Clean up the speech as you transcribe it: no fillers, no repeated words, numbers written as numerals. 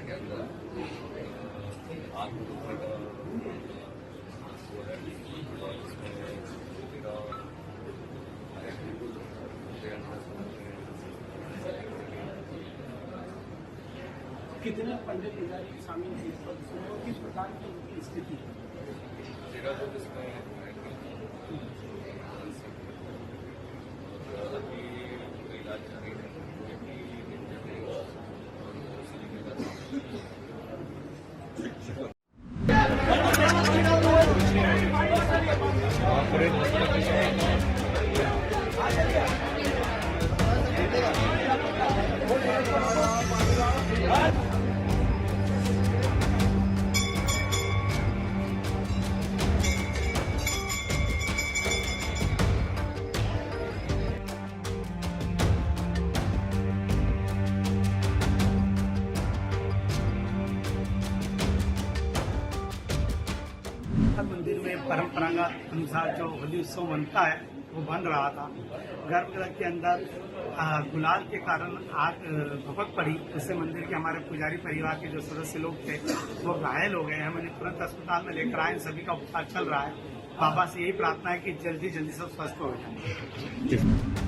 के अंदर आग कितने पंडित पुजारी शामिल थे किस प्रकार की उनकी स्थिति है? मंदिर में परंपरागत अनुसार जो होली उत्सव बनता है वो बन रहा था। गर्भगृह के अंदर गुलाल के कारण आग भभक पड़ी, उससे मंदिर के हमारे पुजारी परिवार के जो सदस्य लोग थे वो घायल हो गए हैं। मैंने तुरंत अस्पताल में लेकर आए, सभी का उपचार चल रहा है। बाबा से यही प्रार्थना है कि जल्दी जल्दी सब स्वस्थ हो जाए।